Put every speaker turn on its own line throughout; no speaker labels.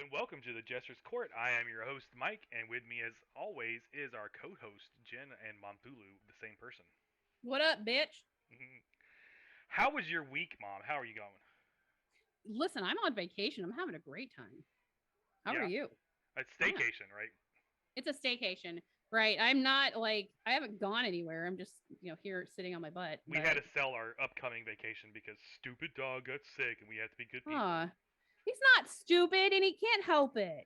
and welcome to the Jester's Court. I am your host, Mike, and with me, as always, is our co-host, Jen and Montulu, the same person.
What up, bitch?
How was your week, Mom? How are you going?
Listen, I'm on vacation. I'm having a great time. How are
Yeah,
you?
a
Yeah,
staycation, right?
it's a staycation, right? I'm not like I haven't gone anywhere. I'm just here sitting on my butt.
We had
But
to sell our upcoming vacation because stupid dog got sick, and we had to be good people.
he's not stupid and he can't help it.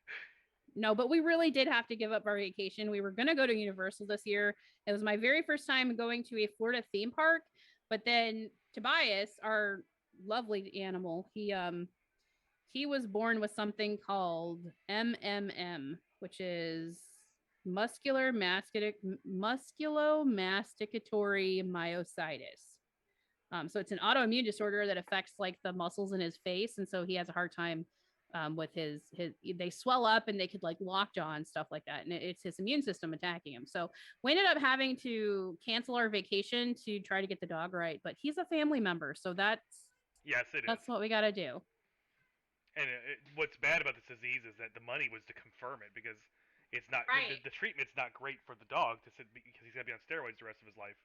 No, but we really did have to give up our vacation. We were gonna go to Universal this year. It was my very first time going to a Florida theme park. But then Tobias, our lovely animal, he was born with something called MMM, which is musculomasticatory myositis. So it's an autoimmune disorder that affects like the muscles in his face, and so he has a hard time with his. They swell up and they could like lockjaw and stuff like that, and it's his immune system attacking him. So we ended up having to cancel our vacation to try to get the dog right, but he's a family member, so
Yes, it is.
that's what we got to do.
And what's bad about this disease is that the money was to confirm it because it's not
Right.
the treatment's not great for the dog to sit because he's got to be on steroids the rest of his life.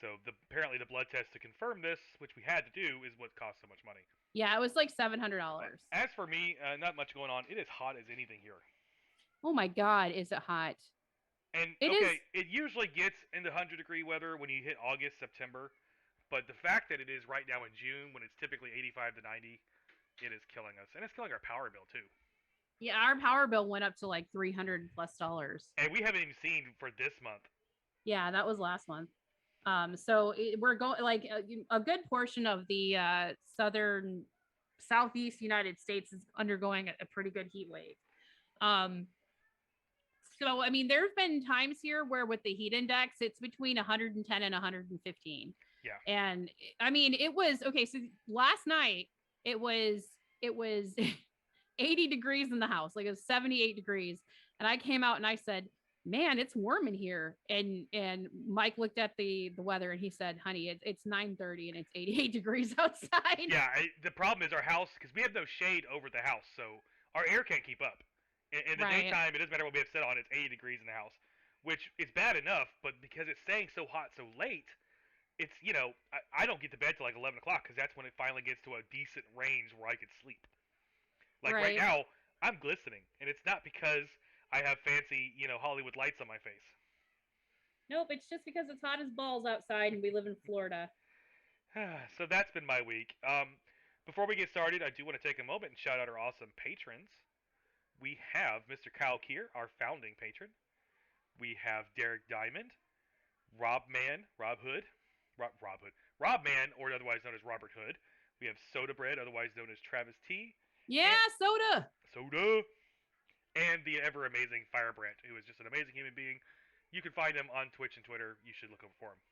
So apparently the blood test to confirm this, which we had to do, is what cost so much money.
Yeah, it was like $700.
As for me, not much going on. It is hot as anything here.
Oh my God, is it hot?
And
It is.
okay, it usually gets into 100-degree weather when you hit August, September. But the fact that it is right now in June, when it's typically 85 to 90, it is killing us, and it's killing our power bill too.
Yeah, our power bill went up to like $300 plus.
And we haven't even seen for this month.
Yeah, that was last month. We're going like a good portion of the southern southeast United States is undergoing a pretty good heat wave. Um, so I mean, there's been times here where with the heat index, it's between 110 and 115.
Yeah.
And I mean, it was okay. So last night it was 80 degrees in the house, like it was 78 degrees. And I came out and I said, man, it's warm in here. And Mike looked at the weather and he said, honey, it's 9:30 and it's 88 degrees outside.
Yeah, the problem is our house, because we have no shade over the house, so our air can't keep up. In the
Right.
daytime, it doesn't matter what we have set on, it's 80 degrees in the house, which is bad enough, but because it's staying so hot so late, it's, I don't get to bed till like 11 o'clock, because that's when it finally gets to a decent range where I could sleep. Like right
Right.
now, I'm glistening, and it's not because I have fancy, Hollywood lights on my face.
Nope, it's just because it's hot as balls outside and we live in Florida.
So that's been my week. Before we get started, I do want to take a moment and shout out our awesome patrons. We have Mr. Kyle Keir, our founding patron. We have Derek Diamond, Rob Man, Rob Man, or otherwise known as Robert Hood. We have Soda Bread, otherwise known as Travis T.
Yeah, soda.
Soda, and the ever amazing Firebrand, who is just an amazing human being. You can find him on Twitch and Twitter. You should look for him.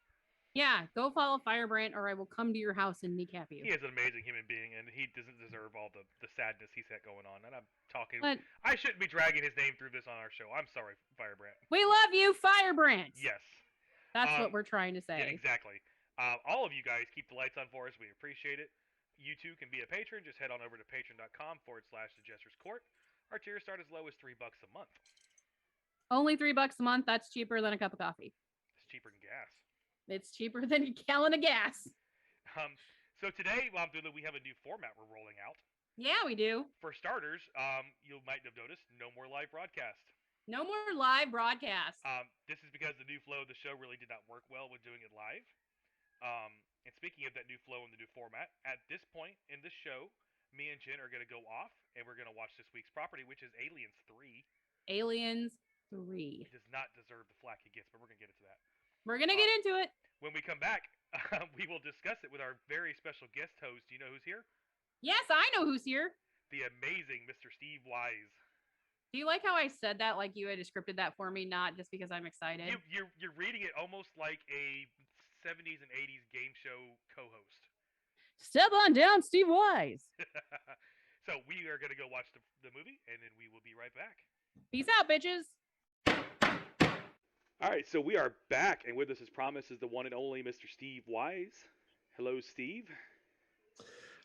Yeah, go follow Firebrand or I will come to your house and kneecap you.
He is an amazing human being, and he doesn't deserve all the sadness he's got going on. And I'm talking.
But
I shouldn't be dragging his name through this on our show. I'm sorry, Firebrand.
we love you, Firebrand.
Yes.
That's what we're trying to say.
Yeah, exactly. All of you guys keep the lights on for us. We appreciate it. You too can be a patron. Just head on over to patreon.com/the Jester's Court. Our tiers start as low as $3 a month.
Only $3 a month. That's cheaper than a cup of coffee.
It's cheaper than gas.
It's cheaper than a gallon of gas.
So today, we have a new format we're rolling out.
Yeah, we do.
For starters, you might have noticed no more live broadcast.
No more live broadcast.
This is because the new flow of the show really did not work well with doing it live. And speaking of that new flow and the new format, at this point in the show, me and Jen are going to go off and we're going to watch this week's property, which is Aliens 3.
Aliens 3.
It does not deserve the flack it gets, but we're going to get into that.
We're going to get into it.
When we come back, we will discuss it with our very special guest host. Do you know who's here?
Yes, I know who's here.
The amazing Mr. Steve Wise.
Do you like how I said that like you had scripted that for me, not just because I'm excited?
You're reading it almost like a 70s and 80s game show co-host.
Step on down, Steve Wise.
So we are going to go watch the movie, and then we will be right back.
Peace out, bitches.
All right, so we are back, and with us, as promised, is the one and only Mr. Steve Wise. Hello, Steve.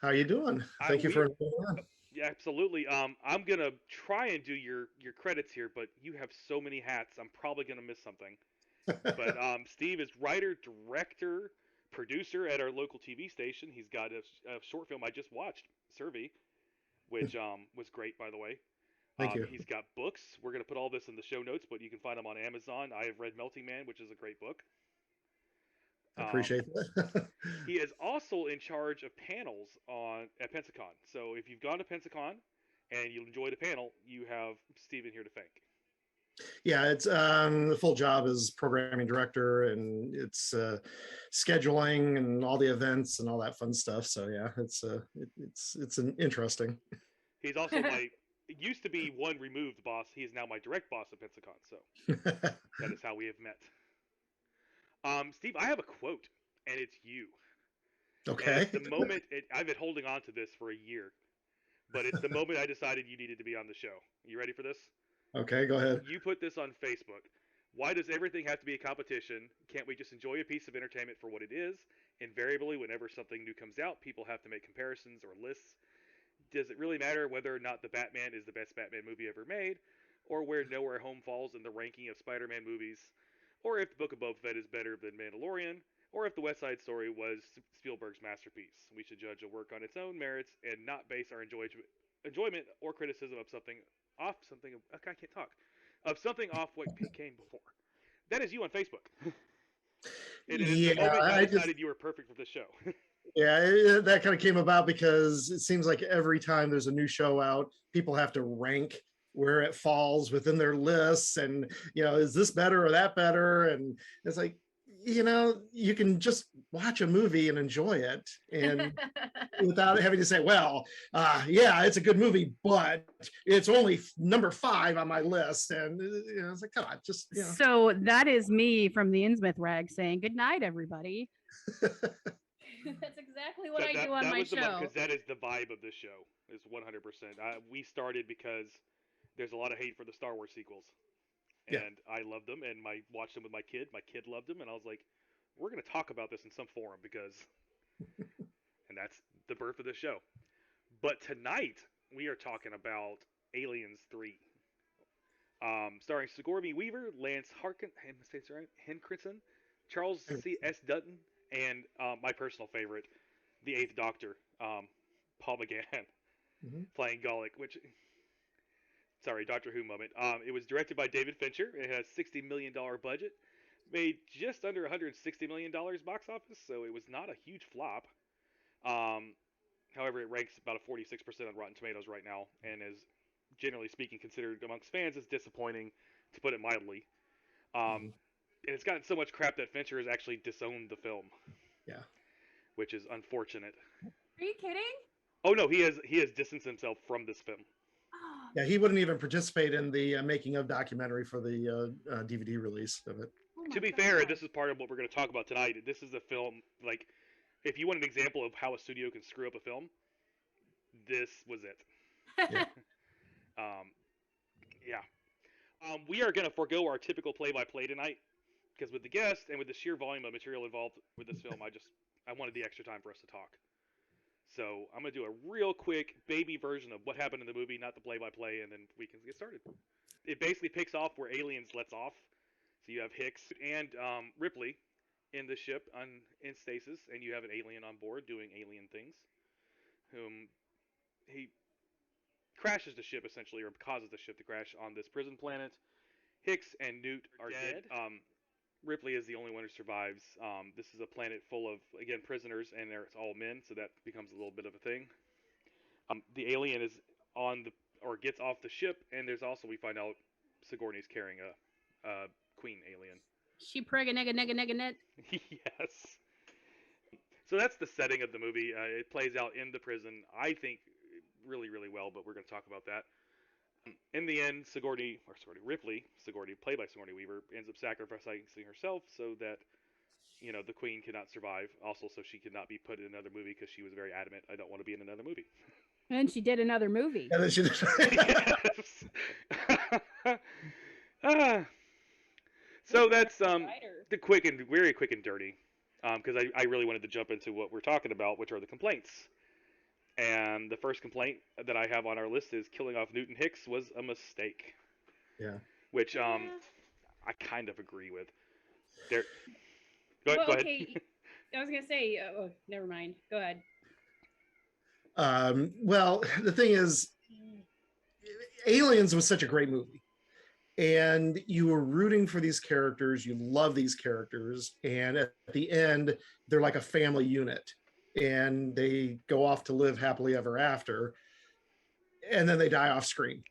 How you doing? Thank you for inviting me on.
Yeah, absolutely. I'm gonna try and do your credits here, but you have so many hats. I'm probably gonna miss something. But Steve is writer, director, producer at our local TV station. He's got a short film I just watched, Survey, which was great, by the way.
Thank you.
He's got books. We're going to put all this in the show notes, but you can find them on Amazon. I have read Melting Man, which is a great book.
I appreciate that.
He is also in charge of panels at Pensacon. So if you've gone to Pensacon and you enjoyed a panel, you have Steven here to thank.
Yeah, it's the full job is programming director, and it's scheduling and all the events and all that fun stuff. So yeah, it's an interesting.
He's also my used to be one removed boss. He is now my direct boss at Pensacon. So that is how we have met. Steve, I have a quote, and it's you.
Okay.
And the moment I've been holding on to this for a year, but it's the moment I decided you needed to be on the show. You ready for this?
Okay, go ahead.
You put this on Facebook. Why does everything have to be a competition? Can't we just enjoy a piece of entertainment for what it is? Invariably, whenever something new comes out, people have to make comparisons or lists. Does it really matter whether or not the Batman is the best Batman movie ever made, or where Nowhere Home falls in the ranking of Spider-Man movies, or if the Book of Boba Fett is better than Mandalorian, or if the West Side Story was Spielberg's masterpiece? We should judge a work on its own merits and not base our enjoyment or criticism of something off what came before. That is you on Facebook. And
Yeah,
the moment I decided you were perfect for this show.
Yeah, that kind of came about because it seems like every time there's a new show out, people have to rank where it falls within their lists, and is this better or that better? And it's like, you can just watch a movie and enjoy it, and without having to say, well, yeah, it's a good movie, but it's only number 5 on my list. And it's like, come on, just
So that is me from the Innsmouth rag saying good night, everybody. That's exactly what I do on my show.
Because that is the vibe of this show, is 100%. We started because there's a lot of hate for the Star Wars sequels. And I loved them, and watched them with my kid. My kid loved them, and I was like, we're going to talk about this in some forum, because... and that's the birth of the show. But tonight, we are talking about Aliens 3. Starring Signourney Weaver, Lance Henriksen, Charles C.S. Dutton, and my personal favorite, the Eighth Doctor, Paul McGann, playing Golic, which... Sorry, Doctor Who moment. It was directed by David Fincher. It has $60 million budget. Made just under $160 million box office, so it was not a huge flop. However, it ranks about a 46% on Rotten Tomatoes right now, and is, generally speaking, considered amongst fans as disappointing, to put it mildly. And it's gotten so much crap that Fincher has actually disowned the film.
Yeah.
Which is unfortunate.
Are you kidding?
Oh no, he has distanced himself from this film.
Yeah, he wouldn't even participate in the making of documentary for the DVD release of it.
To be fair, this is part of what we're going to talk about tonight. This is a film, like, if you want an example of how a studio can screw up a film, this was it.
Yeah.
We are going to forego our typical play-by-play tonight, because with the guest and with the sheer volume of material involved with this film, I wanted the extra time for us to talk. So I'm going to do a real quick baby version of what happened in the movie, not the play-by-play, and then we can get started. It basically picks off where Aliens lets off. So you have Hicks and Ripley in the ship in stasis, and you have an alien on board doing alien things. He crashes the ship, essentially, or causes the ship to crash on this prison planet. Hicks and Newt are dead. Ripley is the only one who survives. This is a planet full of, again, prisoners, and it's all men, so that becomes a little bit of a thing. The alien is gets off the ship, and there's also, we find out, Sigourney's carrying a queen alien.
She preg a nega.
Yes. So that's the setting of the movie. It plays out in the prison, I think, really, really well, but we're going to talk about that. In the end, Ripley, played by Signourney Weaver, ends up sacrificing herself so that, the queen could not survive. Also, so she could not be put in another movie, because she was very adamant, I don't want to be in another movie.
And she did another movie.
And then she did.
Yes. So that's the very quick and dirty, because I really wanted to jump into what we're talking about, which are the complaints. And the first complaint that I have on our list is killing off Newton Hicks was a mistake.
Yeah.
Which I kind of agree with. There. Go
Well,
ahead.
okay. I was gonna say, oh, never mind. Go ahead.
Well, the thing is, Aliens was such a great movie. And you were rooting for these characters. You love these characters. And at the end, they're like a family unit. And they go off to live happily ever after. And then they die off screen.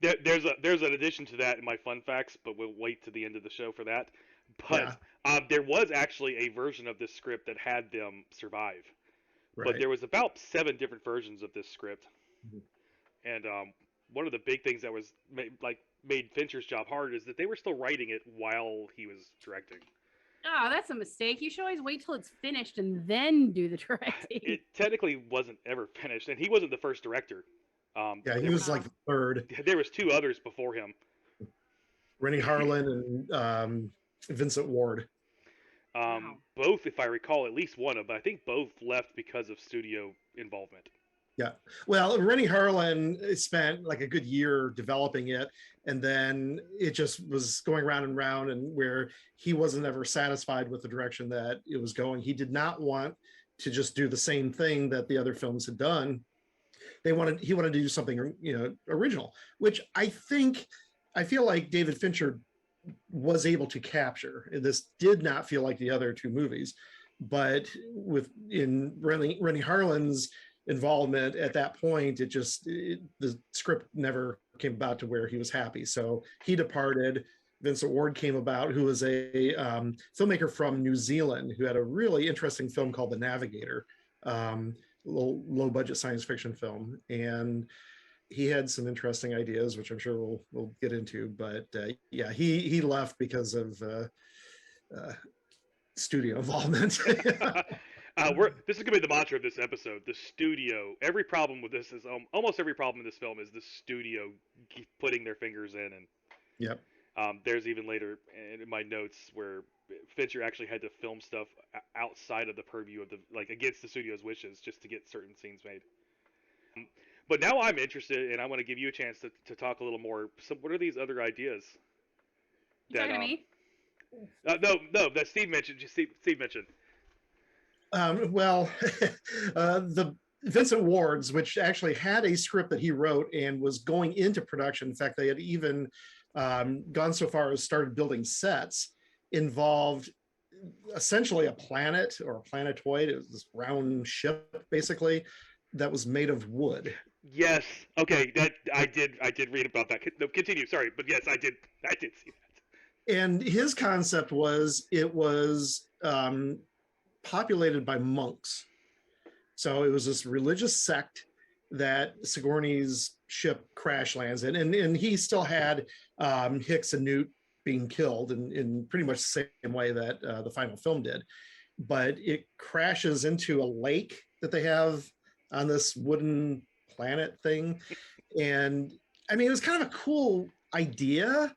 There's an addition to that in my fun facts, but we'll wait to the end of the show for that. But there was actually a version of this script that had them survive.
Right.
But there was about 7 different versions of this script.
Mm-hmm.
And one of the big things that was made Fincher's job hard is that they were still writing it while he was directing.
Oh, that's a mistake. You should always wait till it's finished and then do the directing.
It technically wasn't ever finished, and he wasn't the first director.
He was like the third.
There was 2 others before him.
Rennie Harlan and Vincent Ward.
Wow.
Both, if I recall, at least one of them, but I think both left because of studio involvement.
Yeah. Well, Rennie Harlan spent like a good year developing it, and then it just was going round and round, and where he wasn't ever satisfied with the direction that it was going. He did not want to just do the same thing that the other films had done. He wanted to do something, original, which I feel like David Fincher was able to capture. This did not feel like the other 2 movies, but in Rennie Harlan's involvement at that point, the script never came about to where he was happy. So he departed. Vincent Ward came about, who was a filmmaker from New Zealand who had a really interesting film called The Navigator, low budget science fiction film. And he had some interesting ideas, which I'm sure we'll get into. But he left because of studio involvement.
This is gonna be the mantra of this episode. The studio. Every problem with this is almost every problem in this film is the studio putting their fingers in. And
yep.
There's even later in my notes where Fincher actually had to film stuff outside of the purview of against the studio's wishes just to get certain scenes made. But now I'm interested, and I want to give you a chance to talk a little more. So, what are these other ideas?
You talking to me?
No, that Steve mentioned. Steve mentioned.
The Vincent Ward's, which actually had a script that he wrote and was going into production. In fact, they had even gone so far as started building sets, involved essentially a planet or a planetoid. It was this round ship, basically, that was made of wood.
Yes. Okay. That I did read about that. No, continue. Sorry, but yes, I did see that.
And his concept was it was populated by monks. So it was this religious sect that Sigourney's ship crash lands in, and he still had Hicks and Newt being killed in pretty much the same way that the final film did. But it crashes into a lake that they have on this wooden planet thing. And I mean, it was kind of a cool idea,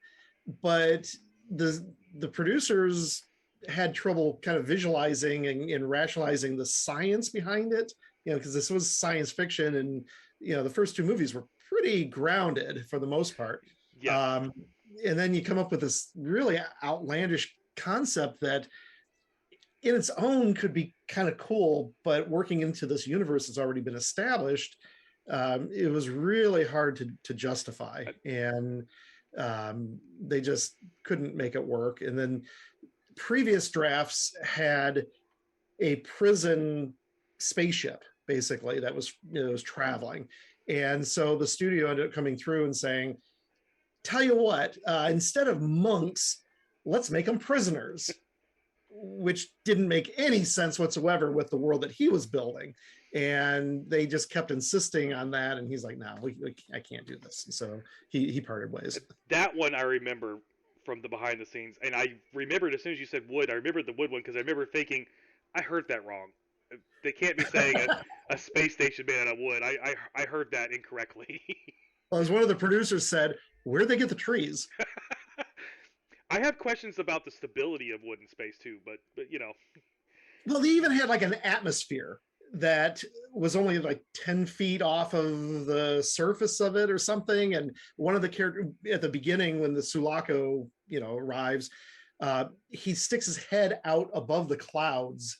but the producers had trouble kind of visualizing and rationalizing the science behind it, because this was science fiction, and the first 2 movies were pretty grounded for the most part.
Yeah.
And then you come up with this really outlandish concept that in its own could be kind of cool, but working into this universe that's already been established, it was really hard to justify, and they just couldn't make it work. And then previous drafts had a prison spaceship, basically, that was traveling, and so the studio ended up coming through and saying, tell you what, instead of monks, let's make them prisoners, which didn't make any sense whatsoever with the world that he was building. And they just kept insisting on that, and he's like, no, I can't do this. And so he parted ways.
That one I remember from the behind the scenes, and I remembered as soon as you said wood, I remembered the wood one, because I remember thinking, I heard that wrong. They can't be saying a space station made out of wood. I heard that incorrectly.
Well, as one of the producers said, where'd they get the trees?
I have questions about the stability of wood in space too, but
Well, they even had like an atmosphere that was only like 10 feet off of the surface of it or something. And one of the characters at the beginning, when the Sulaco, arrives, he sticks his head out above the clouds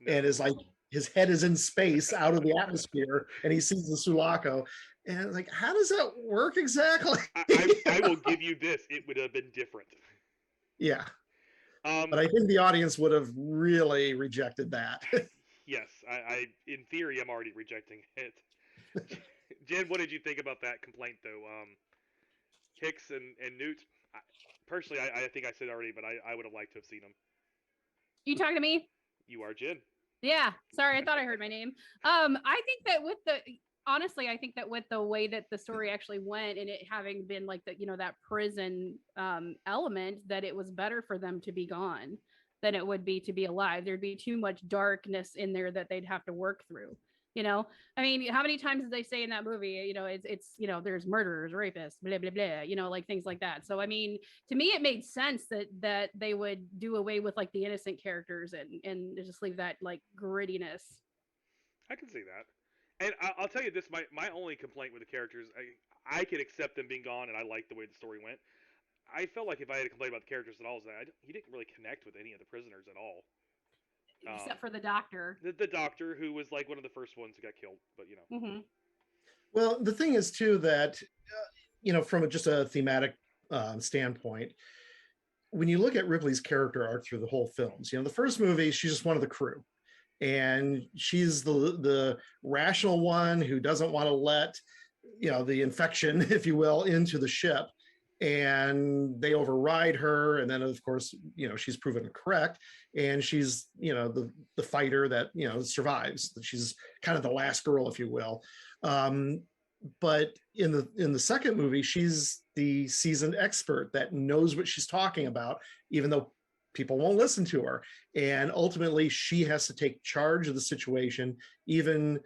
and is like, his head is in space out of the atmosphere, and he sees the Sulaco. And like, how does that work exactly?
I will give you this. It would have been different.
Yeah. But I think the audience would have really rejected that.
Yes, I in theory, I'm already rejecting it. Jen, what did you think about that complaint, though? Hicks and Newt, personally, I think I said already, but I would have liked to have seen them.
You talking to me?
You are Jen.
Yeah. Sorry, I thought I heard my name. I think that honestly, I think that with the way that the story actually went, and it having been like that prison element, that it was better for them to be gone than it would be to be alive. There'd be too much darkness in there that they'd have to work through. I mean, how many times did they say in that movie, it's there's murderers, rapists, blah, blah, blah, like things like that. So, I mean, to me, it made sense that they would do away with like the innocent characters and just leave that like grittiness.
I can see that. And I'll tell you this, my only complaint with the characters, I could accept them being gone, and I liked the way the story went. I felt like if I had a complaint about the characters at all, is that he didn't really connect with any of the prisoners at all.
Except for the doctor.
The doctor, who was like one of the first ones who got killed, but
Mm-hmm.
Well, the thing is too that, from just a thematic standpoint, when you look at Ripley's character arc through the whole films, the first movie, she's just one of the crew. And she's the rational one who doesn't want to let, the infection, if you will, into the ship. And they override her. And then, of course, she's proven correct. And she's, the fighter that, survives. She's kind of the last girl, if you will. But in the second movie, she's the seasoned expert that knows what she's talking about, even though people won't listen to her. And ultimately, she has to take charge of the situation, even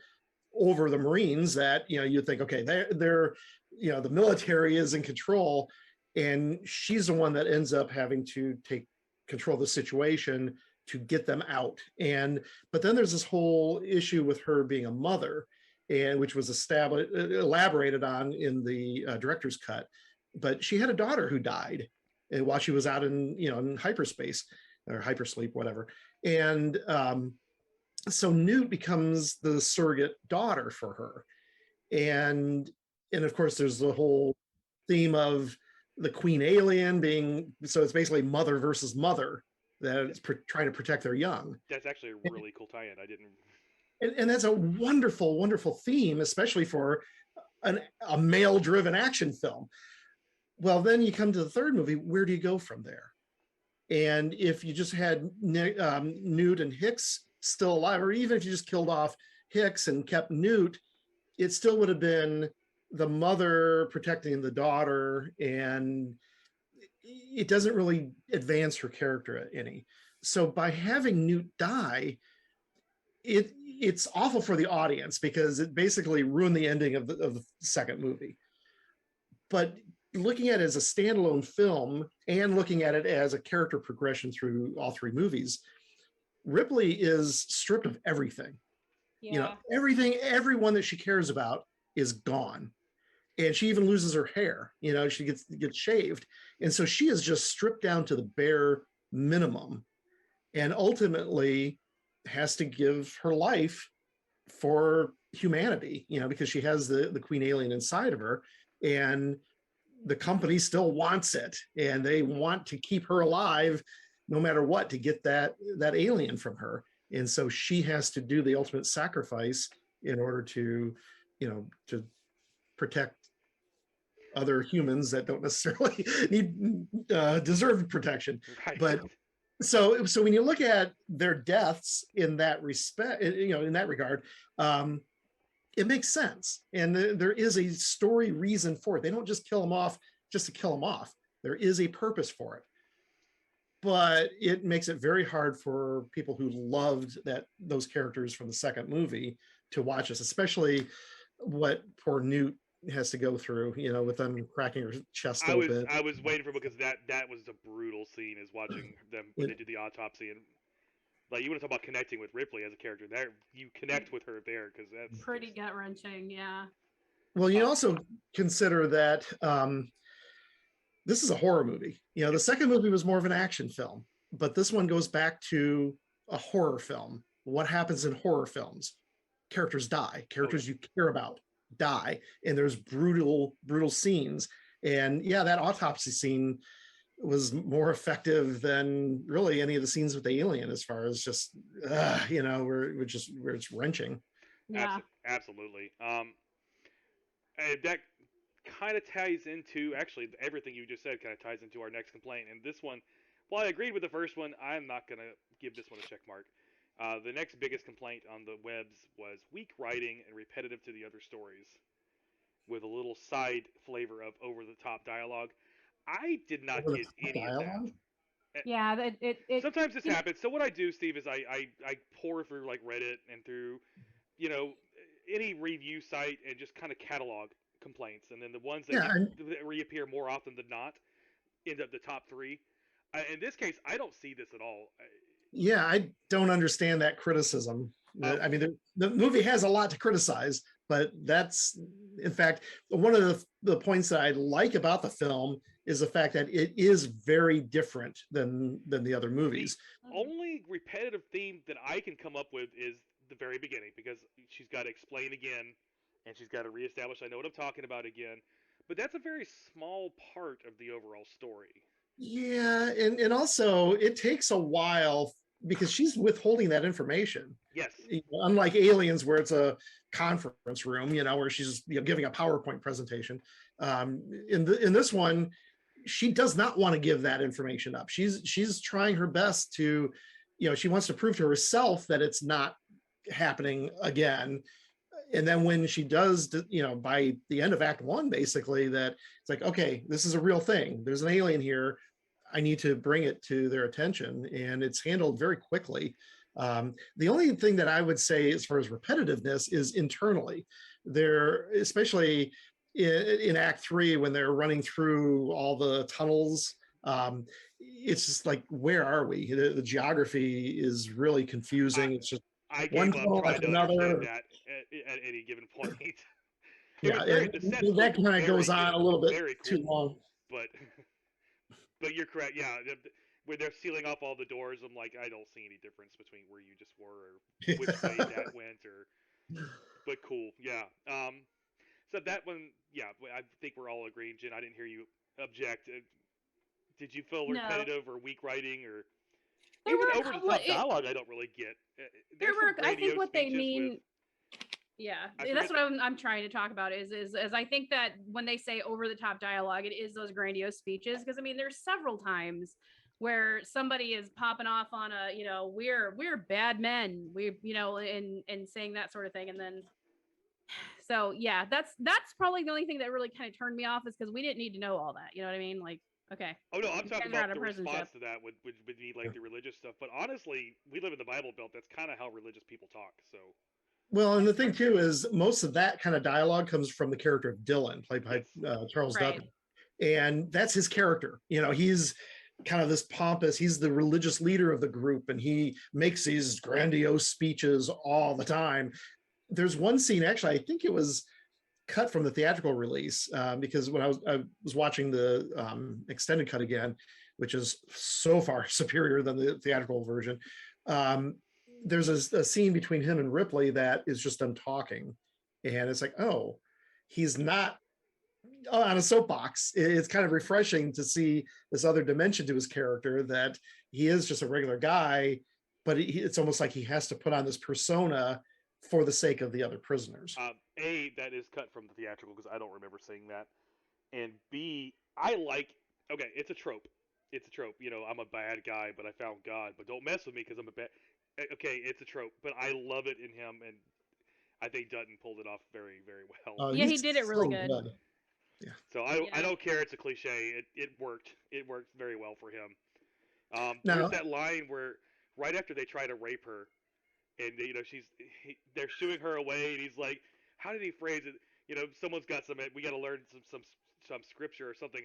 over the Marines that, you think, okay, they're the military is in control. And she's the one that ends up having to take control of the situation to get them out. But then there's this whole issue with her being a mother, and which was elaborated on in the director's cut. But she had a daughter who died while she was out in hyperspace or hypersleep, whatever. And so Newt becomes the surrogate daughter for her. And of course, there's the whole theme of the queen alien being, so it's basically mother versus mother that's trying to protect their young.
That's actually a really cool tie-in. I didn't.
And that's a wonderful, wonderful theme, especially for a male-driven action film. Well, then you come to the third movie. Where do you go from there? And if you just had Newt and Hicks still alive, or even if you just killed off Hicks and kept Newt, it still would have been the mother protecting the daughter, and it doesn't really advance her character any. So by having Newt die, it's awful for the audience because it basically ruined the ending of the second movie. But looking at it as a standalone film and looking at it as a character progression through all three movies, Ripley is stripped of everything.
Yeah.
Everything, everyone that she cares about is gone. And she even loses her hair, she gets shaved. And so she is just stripped down to the bare minimum, and ultimately has to give her life for humanity, because she has the queen alien inside of her, and the company still wants it, and they want to keep her alive no matter what to get that alien from her. And so she has to do the ultimate sacrifice in order to protect other humans that don't necessarily deserve protection.
Right.
But so when you look at their deaths in that respect, in that regard, it makes sense. And there is a story reason for it. They don't just kill them off just to kill them off. There is a purpose for it. But it makes it very hard for people who loved those characters from the second movie to watch this, especially what poor Newt has to go through, with them cracking her chest open.
I was waiting for, because that was a brutal scene, is watching them when they do the autopsy. And Like, you want to talk about connecting with Ripley as a character. There, you connect with her there because that's
Pretty gut wrenching, yeah.
Well, you also consider that this is a horror movie. The second movie was more of an action film, but this one goes back to a horror film. What happens in horror films? Characters die. Characters you care about die, and there's brutal scenes. And yeah, that autopsy scene was more effective than really any of the scenes with the alien, as far as just where it's wrenching.
Yeah.
Absolutely. And that kind of ties into, actually, everything you just said kind of ties into our next complaint. And this one, while I agreed with the first one, I'm not going to give this one a check mark. The next biggest complaint on the webs was weak writing and repetitive to the other stories, with a little side flavor of over-the-top dialogue. I did not get any of that.
Yeah, it
Sometimes this happens. So what I do, Steve, is I pour through like Reddit and through, any review site and just kind of catalog complaints, and then the ones that reappear more often than not end up the top 3. In this case, I don't see this at all.
Yeah, I don't understand that criticism. I mean, the movie has a lot to criticize, but that's, in fact, one of the points that I like about the film is the fact that it is very different than the other movies.
The only repetitive theme that I can come up with is the very beginning, because she's got to explain again, and she's got to reestablish I know what I'm talking about again. But that's a very small part of the overall story.
Yeah, and also it takes a while because she's withholding that information.
Yes.
Unlike Aliens, where it's a conference room, where she's giving a PowerPoint presentation. In this one, she does not want to give that information up. She's trying her best to, she wants to prove to herself that it's not happening again. And then when she does, by the end of Act 1, basically, that it's like, okay, this is a real thing. There's an alien here. I need to bring it to their attention, and it's handled very quickly. The only thing that I would say as far as repetitiveness is internally. There, especially in Act 3, when they're running through all the tunnels, it's just like, where are we? The geography is really confusing. It's just one tunnel after another.
That at any given point.
Yeah, that kind of goes on a little bit too long.
But you're correct. Yeah, when they're sealing off all the doors, I'm like, I don't see any difference between where you just were or which way that went. But cool, yeah. So that one, yeah, I think we're all agreeing. Jen, I didn't hear you object. Did you feel repetitive or weak writing or even over the top dialogue? I don't really get.
I think what they mean. Yeah, that's what I'm trying to talk about is I think that when they say over the top dialogue, it is those grandiose speeches, because I mean there's several times where somebody is popping off on a we're bad men, and saying that sort of thing, and then so yeah, that's probably the only thing that really kind of turned me off, is because we didn't need to know all that, you know what I mean? Like, okay.
Oh no, I'm talking about the response to that would be like the religious stuff, but honestly, we live in the Bible Belt. That's kind of how religious people talk, so.
Well, and the thing too is most of that kind of dialogue comes from the character of Dylan, played by Charles Dutton, and that's his character. He's kind of this pompous. He's the religious leader of the group, and he makes these grandiose speeches all the time. There's one scene, actually, I think it was cut from the theatrical release, because when I was watching the extended cut again, which is so far superior than the theatrical version. There's a scene between him and Ripley that is just them talking, and it's like, oh, he's not on a soapbox. It's kind of refreshing to see this other dimension to his character, that he is just a regular guy, but it's almost like he has to put on this persona for the sake of the other prisoners.
That is cut from the theatrical, because I don't remember seeing that, and B, it's a trope. It's a trope. I'm a bad guy, but I found God, but don't mess with me because I'm a bad. Okay, it's a trope, but I love it in him, and I think Dutton pulled it off very, very well.
Yeah, he did it really good.
Yeah. So I don't care. It's a cliche. It worked. It worked very well for him. There's that line where right after they try to rape her, and they're shooing her away, and he's like, "How did he phrase it? Someone's got we got to learn some scripture or something."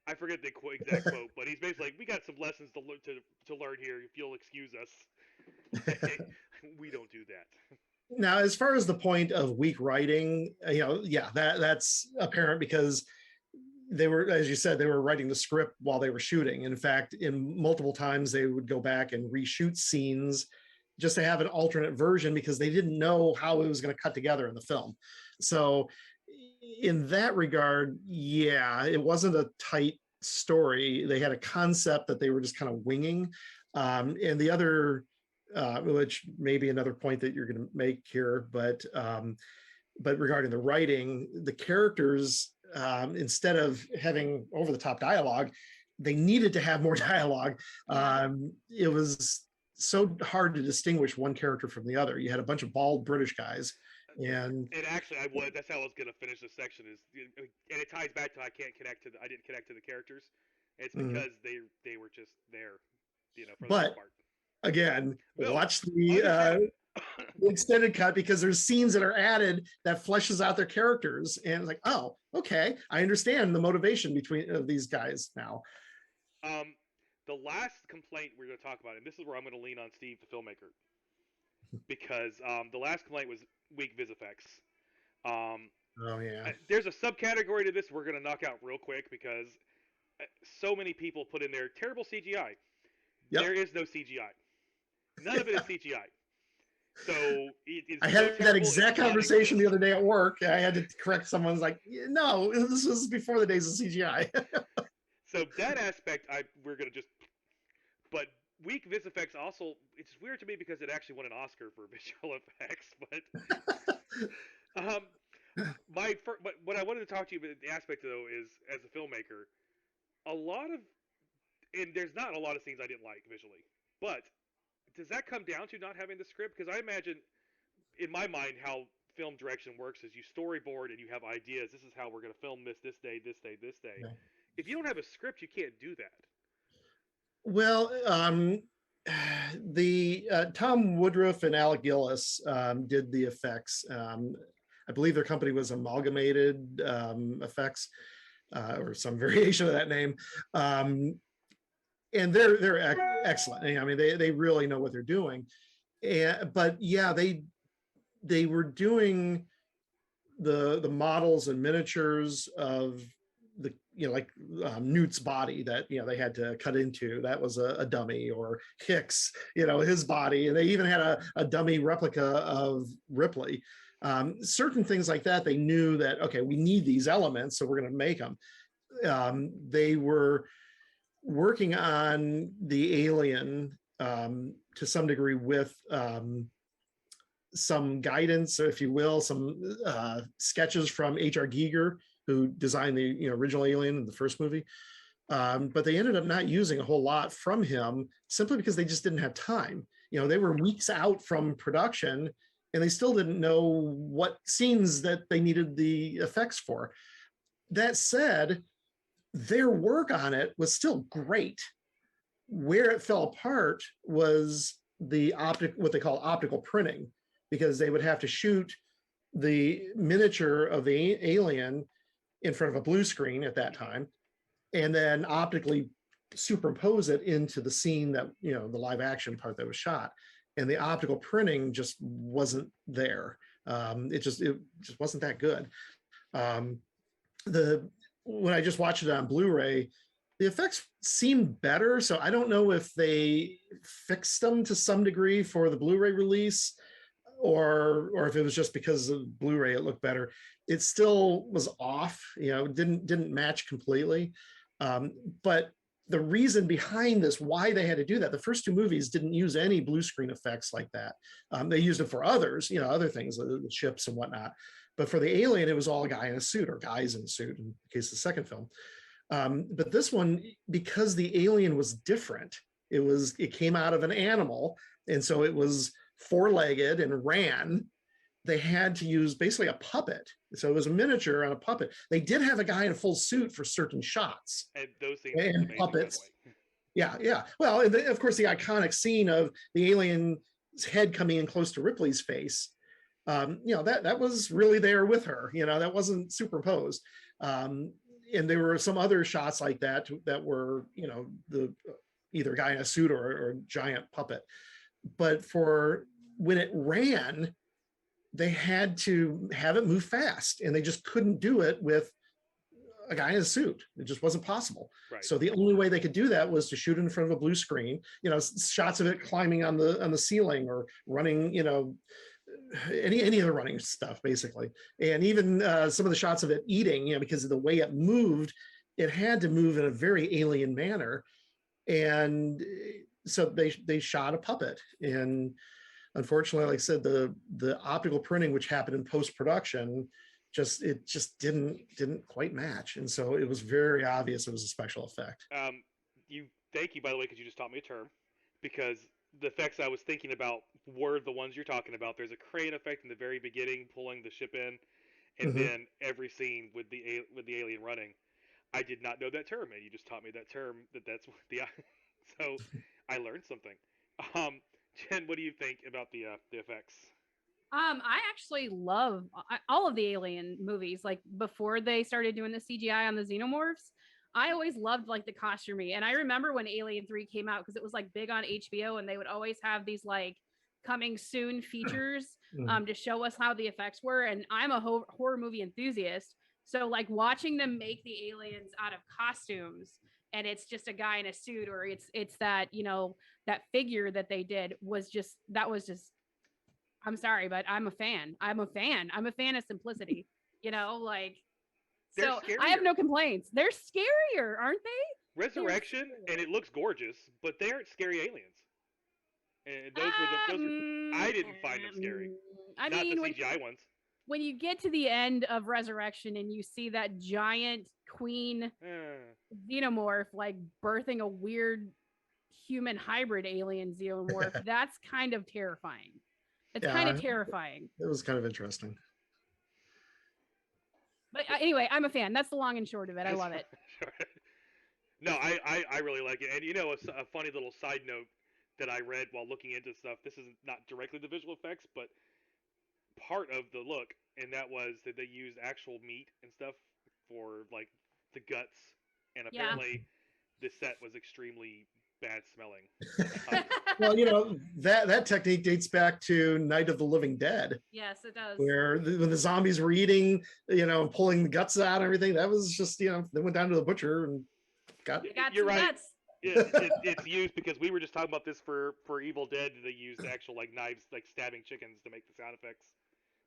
I forget the exact quote, but he's basically like, "We got some lessons to learn here. If you'll excuse us." We don't do that.
Now, as far as the point of weak writing, yeah, that's apparent because they were, as you said, they were writing the script while they were shooting. In fact, in multiple times they would go back and reshoot scenes just to have an alternate version because they didn't know how it was going to cut together in the film. So in that regard, yeah, it wasn't a tight story. They had a concept that they were just kind of winging. And the other, which may be another point that you're going to make here, but regarding the writing, the characters, instead of having over the top dialogue, they needed to have more dialogue. It was so hard to distinguish one character from the other. You had a bunch of bald British guys, and
actually, that's how I was gonna finish this section. And it ties back to I didn't connect to the characters. It's because they were just there, for the most part.
Again, watch the extended cut because there's scenes that are added that fleshes out their characters, and it's like, oh, okay, I understand the motivation between these guys now.
The last complaint we're going to talk about, and this is where I'm going to lean on Steve, the filmmaker, because the last complaint was weak vis effects.
Oh yeah.
There's a subcategory to this we're going to knock out real quick because so many people put in there terrible CGI. Yep. There is no CGI. None of it is CGI. So
I had that exact conversation the other day at work. I had to correct someone's like, no, this was before the days of CGI.
So that aspect, we're gonna just. But weak vis effects also, it's weird to me because it actually won an Oscar for visual effects. But but what I wanted to talk to you about the aspect though is as a filmmaker, and there's not a lot of scenes I didn't like visually, but does that come down to not having the script? Because I imagine, in my mind, how film direction works is you storyboard and you have ideas. This is how we're going to film this day, this day, this day. Yeah. If you don't have a script, you can't do that.
Well, the Tom Woodruff and Alec Gillis did the effects. I believe their company was Amalgamated Effects, or some variation of that name. And they're excellent. I mean, they really know what they're doing. But yeah, they were doing the models and miniatures of the like Newt's body that they had to cut into. That was a dummy, or Hicks, his body, and they even had a dummy replica of Ripley. Certain things like that, they knew that okay, we need these elements, so we're going to make them. They were working on the Alien to some degree with some guidance, if you will, some sketches from H.R. Giger, who designed the original Alien in the first movie. But they ended up not using a whole lot from him simply because they just didn't have time. They were weeks out from production and they still didn't know what scenes that they needed the effects for. That said, their work on it was still great. Where it fell apart was what they call optical printing, because they would have to shoot the miniature of the alien in front of a blue screen at that time, and then optically superimpose it into the scene that, the live action part that was shot. And the optical printing just wasn't there. It just wasn't that good. When I just watched it on Blu-ray, the effects seemed better. So I don't know if they fixed them to some degree for the Blu-ray release, or if it was just because of Blu-ray it looked better. It still was off, didn't match completely. But the reason behind this, why they had to do that, the first two movies didn't use any blue screen effects like that. They used it for others, other things, the ships and whatnot. But for the alien, it was all a guy in a suit, or guys in a suit in the case of the second film. But this one, because the alien was different, it came out of an animal, and so it was four-legged and ran. They had to use basically a puppet. So it was a miniature on a puppet. They did have a guy in a full suit for certain shots.
And those things
and puppets. Yeah. Well, and of course, the iconic scene of the alien's head coming in close to Ripley's face, that was really there with her. That wasn't superimposed. And there were some other shots like that were, the either a guy in a suit or a giant puppet. but for when it ran, they had to have it move fast, and they just couldn't do it with a guy in a suit. It just wasn't possible.
Right.
So the only way they could do that was to shoot in front of a blue screen, shots of it climbing on the ceiling or running, any of the running stuff basically. And even some of the shots of it eating, because of the way it moved, it had to move in a very alien manner. And so they shot a puppet. And unfortunately, like I said, the optical printing, which happened in post-production, it just didn't quite match. And so it was very obvious it was a special effect.
Thank you, by the way, because you just taught me a term, because the effects I was thinking about were the ones you're talking about. There's a crane effect in the very beginning, pulling the ship in, and then every scene with the alien running. I did not know that term, and you just taught me that term. That's what so I learned something. Jen, what do you think about the effects?
I actually love all of the Alien movies. Like before they started doing the CGI on the xenomorphs, I always loved like the costuming. And I remember when Alien 3 came out, because it was like big on HBO, and they would always have these like coming soon features to show us how the effects were. And I'm a horror movie enthusiast, so like watching them make the aliens out of costumes, and it's just a guy in a suit, or it's that that figure that they did was just I'm sorry, but I'm a fan. I'm a fan of simplicity, like, so I have no complaints. They're scarier, aren't they?
Resurrection, and it looks gorgeous, but they aren't scary aliens. And those were I didn't find them scary.
I
Not
mean,
the CGI ones.
When you get to the end of Resurrection and you see that giant queen xenomorph like birthing a weird human hybrid alien xenomorph, that's kind of terrifying. It's kind of terrifying.
It was kind of interesting.
But anyway, I'm a fan. That's the long and short of it. I love it.
No, I really like it. And a funny little side note that I read while looking into stuff. This is not directly the visual effects, but part of the look, and that was that they used actual meat and stuff for like the guts, and apparently this set was extremely bad smelling.
Well, that technique dates back to Night of the Living Dead.
Yes, it does.
Where when the zombies were eating, pulling the guts out and everything, that was just, they went down to the butcher and got
You're right.
Guts.
It's used because we were just talking about this for Evil Dead. They used actual like knives, like stabbing chickens to make the sound effects,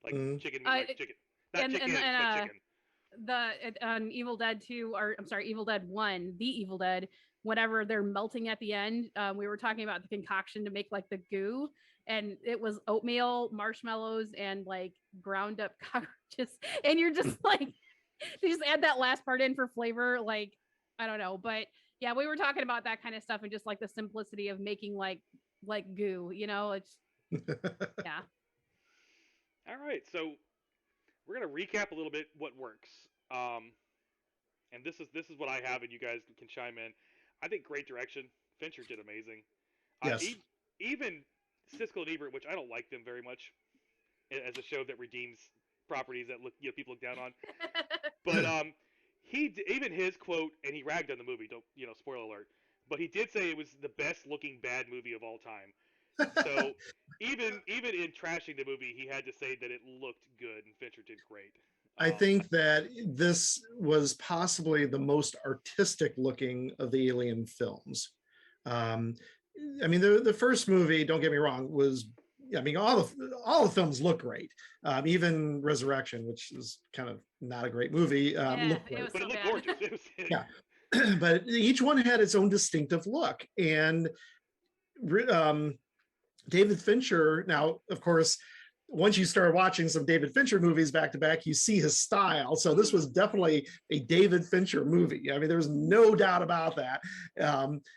like chicken, chicken, not chicken, but chicken.
The Evil Dead 2, or I'm sorry, Evil Dead 1, the Evil Dead, whenever they're melting at the end, we were talking about the concoction to make like the goo, and it was oatmeal, marshmallows, and like ground up cockroaches, and you're just like, they just add that last part in for flavor, like, I don't know, but yeah, we were talking about that kind of stuff and just like the simplicity of making like goo, it's yeah.
All right, so we're gonna recap a little bit what works, and this is what I have, and you guys can chime in. I think great direction. Fincher did amazing.
Yes.
Even Siskel and Ebert, which I don't like them very much as a show that redeems properties that people look down on, but even his quote, and he ragged on the movie. Don't spoiler alert, but he did say it was the best looking bad movie of all time. So even in trashing the movie, he had to say that it looked good, and Fincher did great.
I think that this was possibly the most artistic looking of the Alien films. I mean, the first movie, don't get me wrong, was, I mean, all the films look great. Even Resurrection, which is kind of not a great movie, looked great.
But it looked gorgeous.
Yeah, but each one had its own distinctive look. And David Fincher, now, of course, once you start watching some David Fincher movies back to back, you see his style. So this was definitely a David Fincher movie. I mean, there's no doubt about that.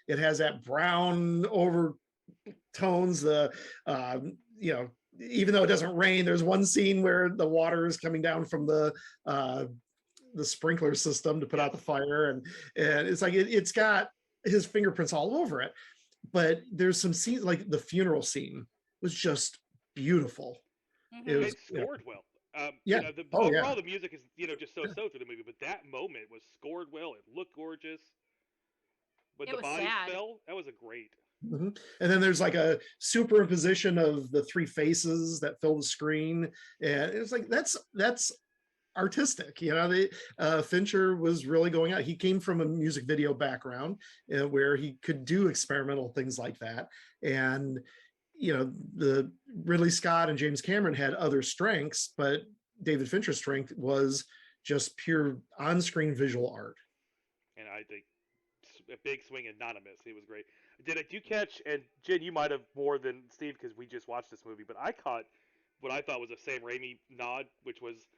It has that brown overtones, even though it doesn't rain, there's one scene where the water is coming down from the sprinkler system to put out the fire. And it's like, it's got his fingerprints all over it. But there's some scenes, like the funeral scene was just beautiful.
It scored well. Overall, the music is just so through the movie, but that moment was scored well. It looked gorgeous. When the bodies fell, that was a great.
Mhm. And then there's like a superimposition of the three faces that fill the screen, and it's like that's artistic. Fincher was really going out. He came from a music video background, where he could do experimental things like that. And the Ridley Scott and James Cameron had other strengths, but David Fincher's strength was just pure on-screen visual art.
And I think a big swing and not a miss. He was great. Did you catch? And Jen, you might have more than Steve because we just watched this movie, but I caught what I thought was a Sam Raimi nod, which was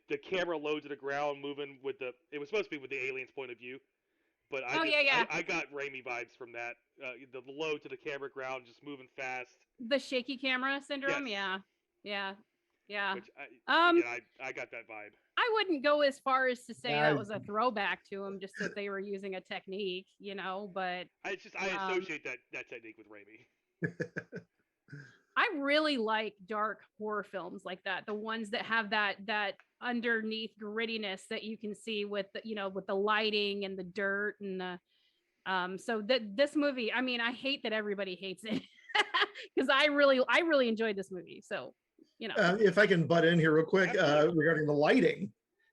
the camera low to the ground, moving with the. It was supposed to be with the alien's point of view, but I got Raimi vibes from that. The low to the camera ground, just moving fast.
The shaky camera syndrome.
Yes.
Yeah.
Which I got that vibe.
I wouldn't go as far as to say that was a throwback to him, just that they were using a technique, but
I associate that technique with Raimi.
I really like dark horror films like that, the ones that have that underneath grittiness that you can see with the lighting and the dirt and the so this movie, I mean, I hate that everybody hates it because I really enjoyed this movie. So
if I can butt in here real quick, regarding the lighting,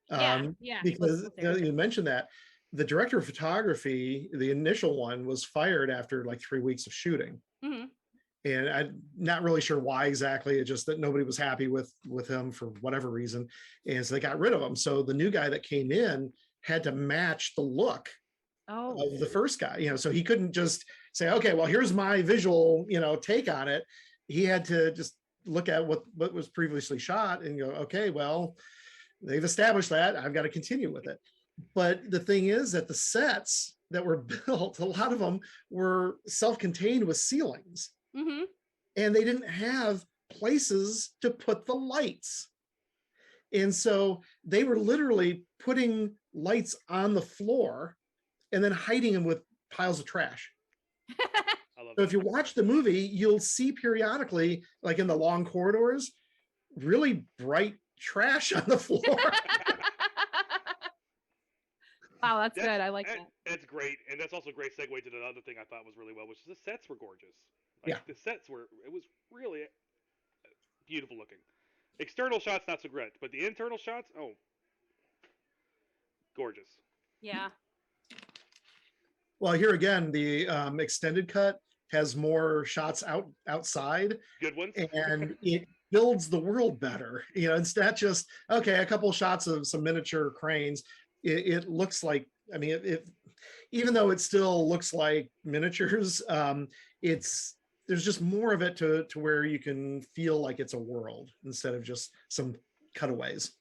because you mentioned that the director of photography, the initial one, was fired after like 3 weeks of shooting.
Mm-hmm.
And I'm not really sure why exactly. It's just that nobody was happy with him for whatever reason, and so they got rid of him. So the new guy that came in had to match the look of the first guy. So he couldn't just say, okay, well, here's my visual, take on it. He had to just look at what was previously shot and go, okay, well, they've established that, I've got to continue with it. But the thing is that the sets that were built, a lot of them were self-contained with ceilings.
Mm-hmm.
And they didn't have places to put the lights. And so they were literally putting lights on the floor and then hiding them with piles of trash. So if you watch the movie, you'll see periodically, like in the long corridors, really bright trash on the floor.
Wow, that's good. I like that.
That's great. And that's also a great segue to the other thing I thought was really well, which is the sets were gorgeous. The sets it was really beautiful looking. External shots, not so great, but the internal shots, gorgeous.
Yeah.
Well, here again, the extended cut has more shots outside.
Good ones.
And it builds the world better. It's not just, okay, a couple of shots of some miniature cranes. It looks like, I mean, even though it still looks like miniatures, there's just more of it to where you can feel like it's a world instead of just some cutaways.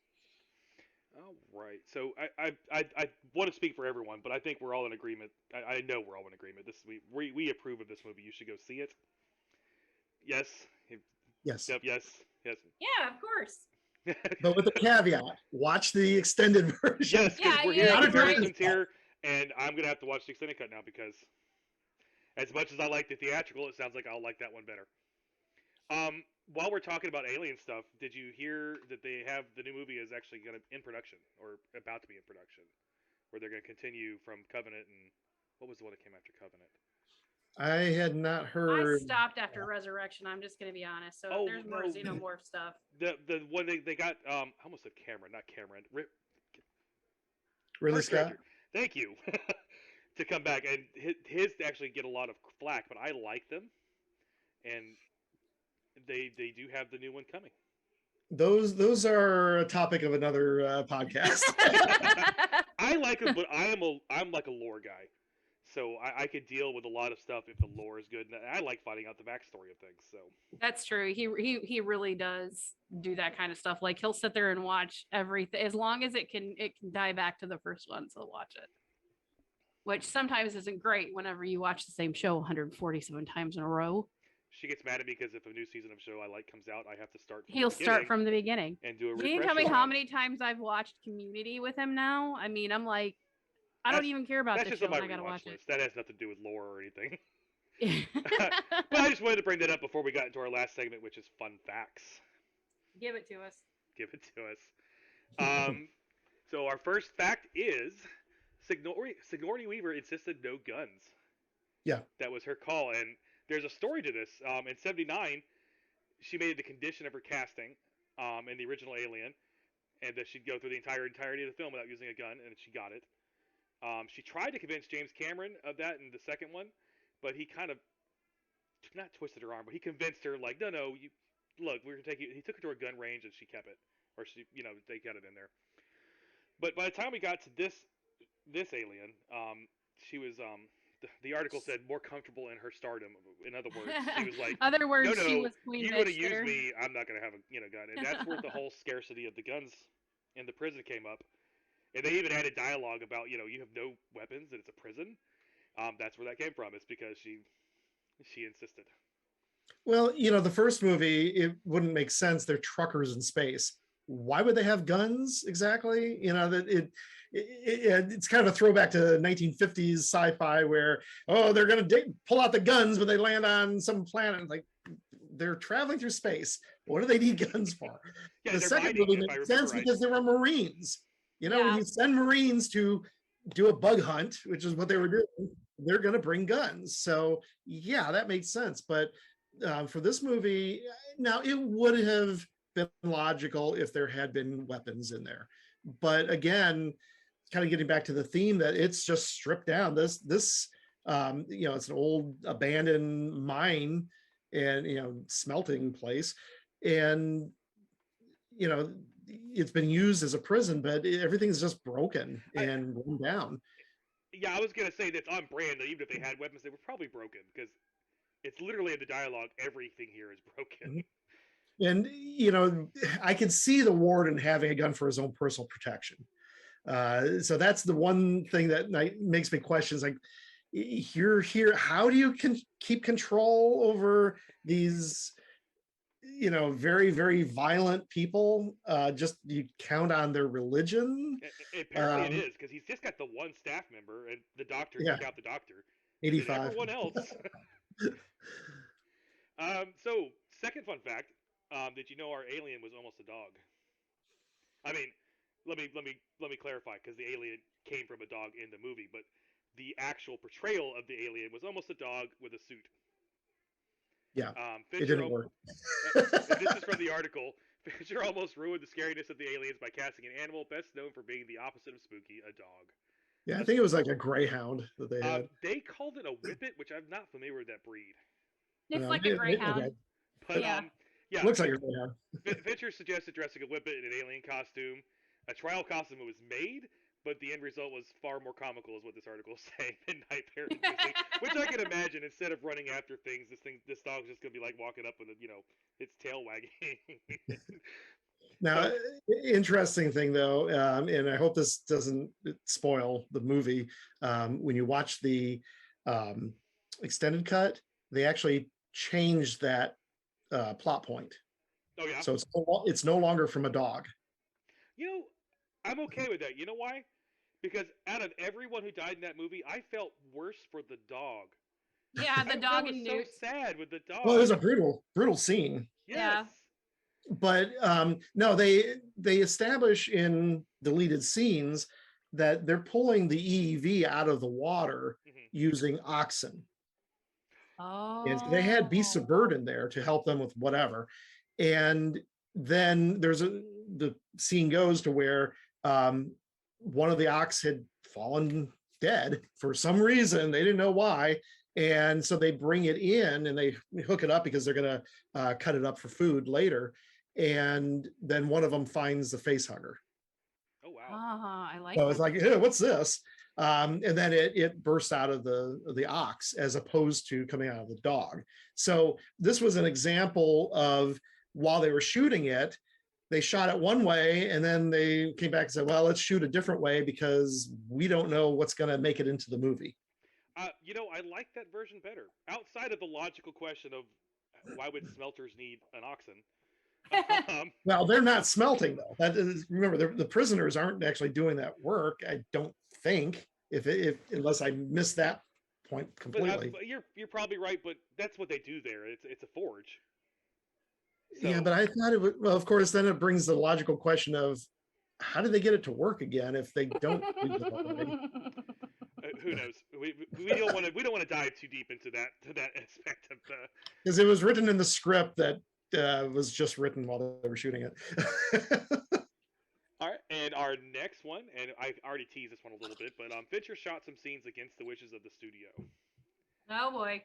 All right. So I want to speak for everyone, but I think we're all in agreement. I know we're all in agreement. We approve of this movie. You should go see it. Yes.
Yes.
Yep. Yes. Yes.
Yeah, of course.
But with a caveat, watch the extended version.
Yes, we're here. Henriksen's here, and I'm gonna have to watch the extended cut now because, as much as I like the theatrical, it sounds like I'll like that one better. While we're talking about alien stuff, did you hear that they have the new movie is actually in production or about to be in production, where they're gonna continue from Covenant and what was the one that came after Covenant?
I had not heard.
I stopped after Resurrection. I'm just gonna be honest. So there's more Xenomorph stuff.
The one they got I almost said Cameron, not Cameron.
Ridley Scott.
Thank you. To come back, and his actually get a lot of flack, but I like them, and they do have the new one coming.
Those are a topic of another podcast.
I like them, but I'm like a lore guy, so I could deal with a lot of stuff if the lore is good, and I like finding out the backstory of things. So
that's true. He really does do that kind of stuff. Like he'll sit there and watch everything as long as it can tie back to the first one. So watch it. Which sometimes isn't great whenever you watch the same show 147 times in a row.
She gets mad at me because if a new season of show I like comes out, I have to start.
He'll start from the beginning
and do a.
Can you tell me how many times I've watched Community with him now? I mean, I'm like, I don't even care about this show. I gotta watch it.
That has nothing to do with lore or anything. But I just wanted to bring that up before we got into our last segment, which is fun facts.
Give it to us.
Give it to us. So our first fact is Signourney Weaver insisted no guns.
Yeah.
That was her call, and there's a story to this. In '79, she made it the condition of her casting in the original Alien, and that she'd go through the entirety of the film without using a gun, and she got it. She tried to convince James Cameron of that in the second one, but he kind of not twisted her arm, but he convinced her like, no, you look, we're gonna take you. He took her to a gun range and she kept it, or they got it in there. But by the time we got to this alien, she was the article said more comfortable in her stardom. In other words, she was like,
Other words,
no,
she was Queen
you
Bitch
want to use
there.
me, I'm not gonna have a gun, and that's where the whole scarcity of the guns in the prison came up. And they even added dialogue about you have no weapons and it's a prison. That's where that came from. It's because she insisted.
Well, the first movie, it wouldn't make sense. They're truckers in space. Why would they have guns exactly? It's kind of a throwback to 1950s sci-fi where, oh, they're going to pull out the guns when they land on some planet. Like, they're traveling through space. What do they need guns for?
Yeah,
the second movie makes sense right. Because they were Marines. When you send Marines to do a bug hunt, which is what they were doing, they're going to bring guns. So yeah, that makes sense. But for this movie, now it would have been logical if there had been weapons in there. But again, kind of getting back to the theme that it's just stripped down. This it's an old abandoned mine and smelting place, and it's been used as a prison, but everything's just broken and run down.
Yeah, I was gonna say that's on brand. That even if they had weapons, they were probably broken because it's literally in the dialogue. Everything here is broken.
And I could see the warden having a gun for his own personal protection. So that's the one thing that makes me question. Is like, you're here. How do you keep control over these? Very, very violent people. Just you count on their religion.
Apparently, it is because he's just got the one staff member and the doctor.
Yeah.
Count the doctor.
85.
Everyone else. So, second fun fact: did you know our alien was almost a dog? I mean, let me clarify because the alien came from a dog in the movie, but the actual portrayal of the alien was almost a dog with a suit.
Yeah,
Fincher
it didn't work.
This is from the article. Fincher almost ruined the scariness of the aliens by casting an animal best known for being the opposite of spooky, a dog.
Yeah, I think it was like a greyhound that they had.
They called it a whippet, which I'm not familiar with that breed.
It's like a greyhound.
Okay.
But
yeah, looks like a greyhound.
Fincher suggested dressing a whippet in an alien costume. A trial costume was made, but the end result was far more comical, is what this article is saying, than night parrot music. Which I can imagine. Instead of running after things, this dog's just gonna be like walking up with its tail wagging.
Now, interesting thing though, and I hope this doesn't spoil the movie. When you watch the extended cut, they actually changed that plot point.
Oh yeah.
So it's no longer from a dog.
I'm okay with that. You know why? Because out of everyone who died in that movie, I felt worse for the dog.
Yeah, the dog and
Newt. So sad with the dog.
Well, it was a brutal scene.
Yes.
Yeah.
But no, they establish in deleted scenes that they're pulling the EEV out of the water using oxen.
Oh.
And so they had beasts of burden there to help them with whatever. And then the scene goes to where one of the ox had fallen dead for some reason. They didn't know why. And so they bring it in and they hook it up because they're going to cut it up for food later. And then one of them finds the face hugger.
Oh, wow.
I like
so it's like, hey, what's this? And then it bursts out of the ox as opposed to coming out of the dog. So this was an example of, while they were shooting it, they shot it one way and then they came back and said, well, let's shoot a different way because we don't know what's going to make it into the movie.
I like that version better. Outside of the logical question of why would smelters need an oxen?
Well, they're not smelting though. That is, remember, the prisoners aren't actually doing that work. I don't think, if unless I missed that point completely.
But you're probably right. But that's what they do there. It's a forge.
So, yeah, but I thought it would. Well, of course, then it brings the logical question of how do they get it to work again if they don't use it already?
who knows? We don't want to dive too deep into that aspect of the.
Because it was written in the script that was just written while they were shooting it.
All right, and our next one, and I already teased this one a little bit, but Fincher shot some scenes against the wishes of the studio.
Oh boy.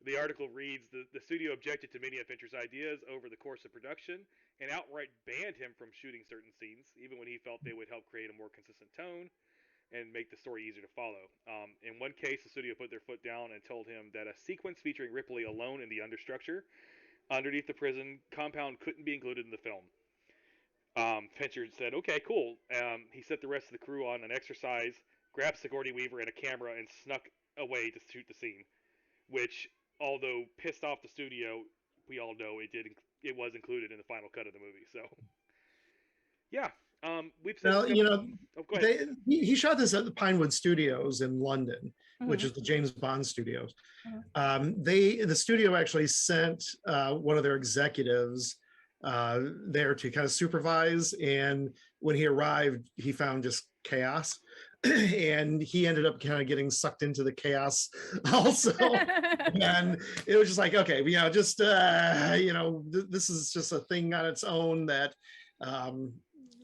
The article reads, the studio objected to many of Fincher's ideas over the course of production and outright banned him from shooting certain scenes, even when he felt they would help create a more consistent tone and make the story easier to follow. In one case, the studio put their foot down and told him that a sequence featuring Ripley alone in the understructure underneath the prison compound couldn't be included in the film. Fincher said, okay, cool. He set the rest of the crew on an exercise, grabbed Signourney Weaver and a camera, and snuck away to shoot the scene, which, although pissed off the studio, we all know it was included in the final cut of the movie. So, yeah, we've said.
Well, you know,
go ahead.
he shot this at the Pinewood Studios in London, which
Mhm.
is the James Bond studios.
Mhm.
The studio actually sent one of their executives there to kind of supervise, and when he arrived, he found just chaos. And he ended up kind of getting sucked into the chaos also. And it was just like, okay, you know, just this is just a thing on its own that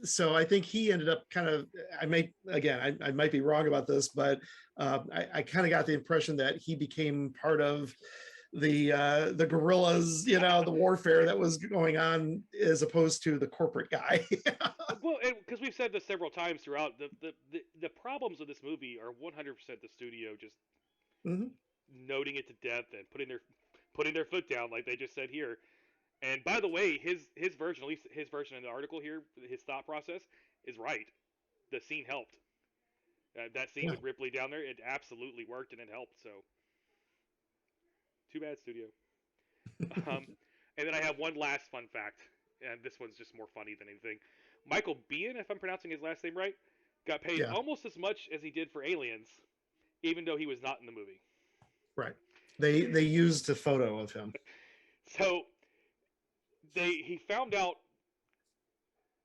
so I think he ended up kind of, I might be wrong about this, but I kind of got the impression that he became part of the guerrillas, you know, the warfare that was going on, as opposed to the corporate guy.
Well, because we've said this several times throughout, the problems of this movie are 100% the studio just noting it to death and putting their foot down, like they just said here. And by the way, his version, at least his version in the article here, his thought process is right. The scene helped. That scene with Ripley down there, it absolutely worked and it helped. So, too bad, studio. And then I have one last fun fact, and this one's just more funny than anything. Michael Biehn, if I'm pronouncing his last name right, got paid almost as much as he did for Aliens, even though he was not in the movie.
Right. They used a photo of him.
So he found out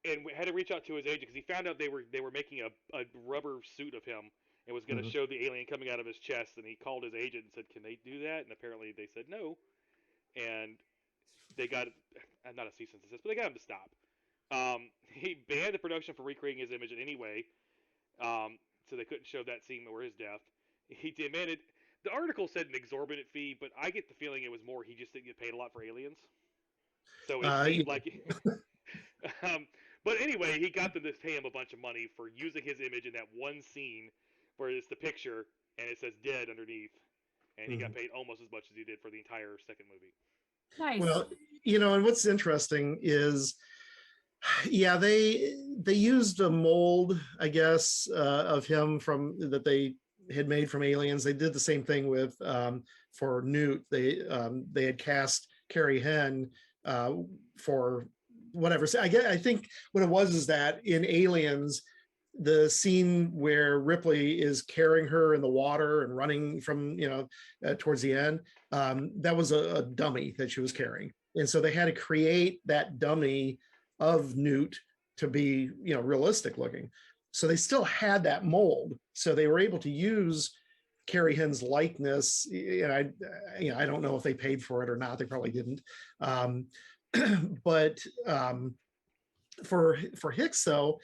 and had to reach out to his agent because he found out they were making a rubber suit of him and was going to show the alien coming out of his chest, and he called his agent and said, "Can they do that?" And apparently they said no, and they got not a cease and desist, but they got him to stop. He banned the production for recreating his image in any way, so they couldn't show that scene or his death. He demanded. The article said an exorbitant fee, but I get the feeling it was more he just didn't get paid a lot for Aliens. So it seemed like. But anyway, he got them to pay him a bunch of money for using his image in that one scene where it's the picture and it says "dead" underneath, and he got paid almost as much as he did for the entire second movie.
Nice.
Well, you know, and what's interesting is, they used a mold, I guess, of him from that they had made from Aliens. They did the same thing with for Newt. They had cast Carrie Henn for whatever. So I think what it was is that in Aliens, the scene where Ripley is carrying her in the water and running from, towards the end, that was a dummy that she was carrying. And so they had to create that dummy of Newt to be, realistic looking. So they still had that mold. So they were able to use Carrie Henn's likeness. And I don't know if they paid for it or not. They probably didn't. But for Hicks, though,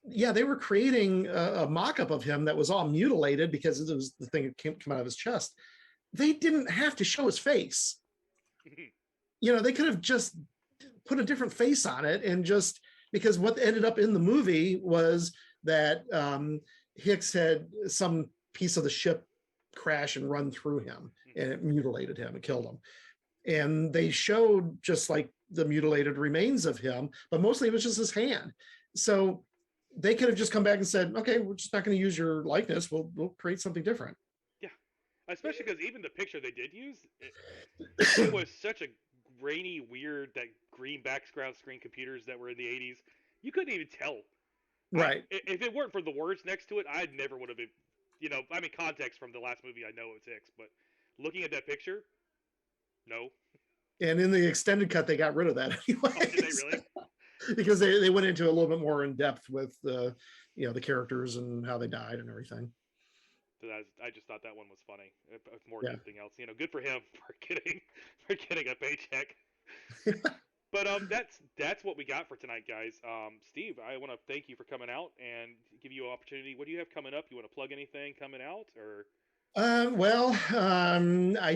they were creating a mock-up of him that was all mutilated because it was the thing that came out of his chest. They didn't have to show his face. They could have just put a different face on it, and just because what ended up in the movie was that Hicks had some piece of the ship crash and run through him, and it mutilated him and killed him. And they showed just like the mutilated remains of him, but mostly it was just his hand. So they could have just come back and said, okay, we're just not going to use your likeness. We'll create something different.
Yeah, especially because even the picture they did use, it was such a grainy, weird, that green background screen computers that were in the 80s. You couldn't even tell.
Right.
If it weren't for the words next to it, I never would have been, context from the last movie, I know it's Hicks, but looking at that picture, no.
And in the extended cut, they got rid of that anyway.
Oh, did they really?
Because they went into a little bit more in depth with the characters and how they died and everything.
So I just thought that one was funny. If more than
Yeah.
anything else, good for him for getting a paycheck. But that's what we got for tonight, guys. Steve, I want to thank you for coming out and give you an opportunity. What do you have coming up? You want to plug anything coming out or?
I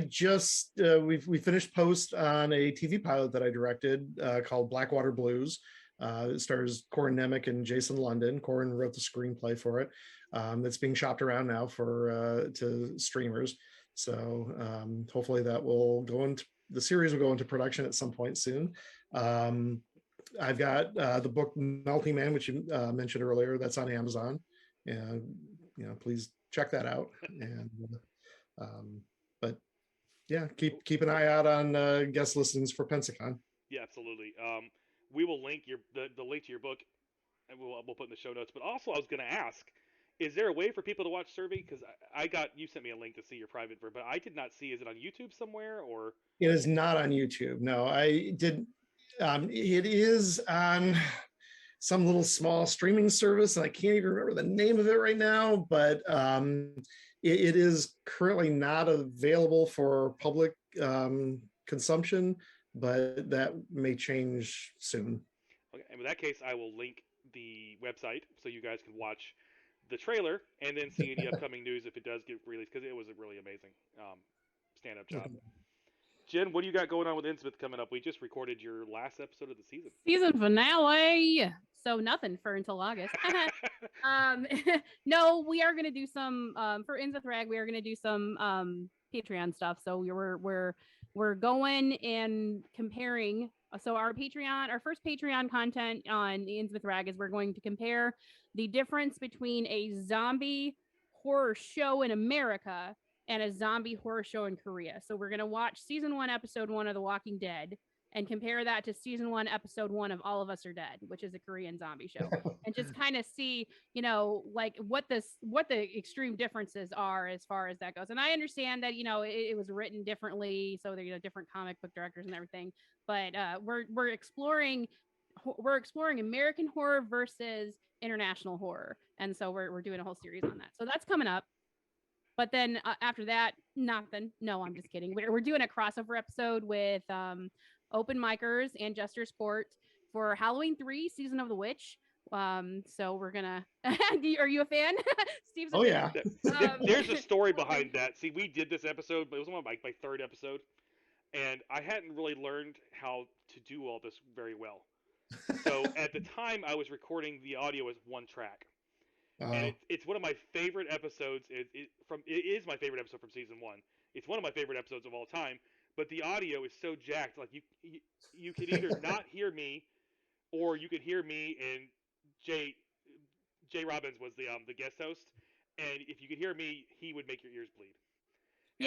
just we finished post on a TV pilot that I directed called Blackwater Blues. It stars Corin Nemec and Jason London. Corin wrote the screenplay for it. It's being shopped around now for to streamers. So hopefully that will go into the series will go into production at some point soon. I've got the book Melting Man, which you mentioned earlier. That's on Amazon, and please check that out. And but yeah, keep an eye out on guest listings for Pensacon.
Yeah, absolutely. We will link the link to your book, and we'll put in the show notes. But also, I was going to ask, is there a way for people to watch Survey? Because you sent me a link to see your private version, but I did not see. Is it on YouTube somewhere or?
It is not on YouTube. No, I did. It is on some little small streaming service, and I can't even remember the name of it right now. But it is currently not available for public consumption, but that may change soon.
Okay, and in that case, I will link the website so you guys can watch the trailer and then see any upcoming news if it does get released, because it was a really amazing stand-up job. Okay. Jen, what do you got going on with Innsmouth coming up? We just recorded your last episode of the season.
Season finale. So nothing for until August. No, we are going to do some for Innsmouth Rag. We are going to do some Patreon stuff. So we're going and comparing. So our first Patreon content on the Innsmouth Rag is we're going to compare the difference between a zombie horror show in America and a zombie horror show in Korea. So we're going to watch season 1, episode 1 of The Walking Dead and compare that to season 1, episode 1 of All of Us Are Dead, which is a Korean zombie show, and just kind of see, like what the extreme differences are as far as that goes. And I understand that, it was written differently. So there, different comic book directors and everything, but we're exploring American horror versus international horror. And so we're doing a whole series on that. So that's coming up. But then after that, nothing. No, I'm just kidding. We're doing a crossover episode with open micers and Jesters Sport for Halloween 3 Season of the Witch. So we're gonna. Are you a fan? Steve's.
Oh yeah.
There's a story behind that. See, we did this episode, but it was on my third episode, and I hadn't really learned how to do all this very well. So at the time, I was recording the audio as one track. And it's one of my favorite episodes. It is my favorite episode from season 1. It's one of my favorite episodes of all time. But the audio is so jacked, like you could either not hear me, or you could hear me and Jay Robbins was the guest host, and if you could hear me, he would make your ears bleed.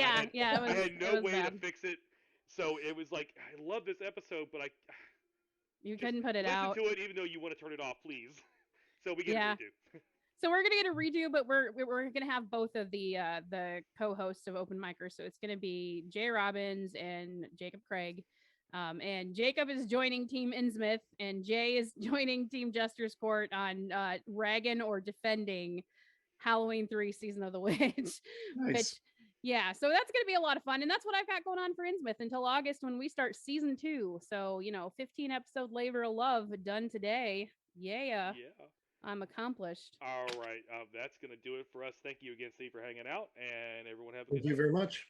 And I had no way to fix it, so it was like, I love this episode, but
you couldn't put it out.
Listen to it, even though you want to turn it off, please. So we get a redo.
So we're gonna get a redo, but we're gonna have both of the co-hosts of Open Micers. So it's gonna be Jay Robbins and Jacob Craig, and Jacob is joining Team Innsmouth, and Jay is joining Team Jester's Court on ragging or defending Halloween 3 Season of the Witch.
Nice.
Which, yeah, so that's gonna be a lot of fun, and that's what I've got going on for Innsmouth until August when we start season 2. So 15 episode labor of love done today. Yeah. I'm accomplished.
All right. That's going to do it for us. Thank you again, Steve, for hanging out, and everyone have a good night.
Thank you very much.